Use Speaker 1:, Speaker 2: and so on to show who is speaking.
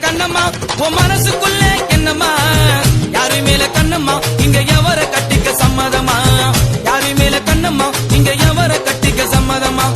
Speaker 1: கண்ணம்மா உன் மனசுக்குள்ள என்னம்மா யாரு மேல கண்ணம்மா இங்க எவர கட்டிக்க சம்மதமா யாரு மேல கண்ணம்மா இங்க எவர கட்டிக்க சம்மதமா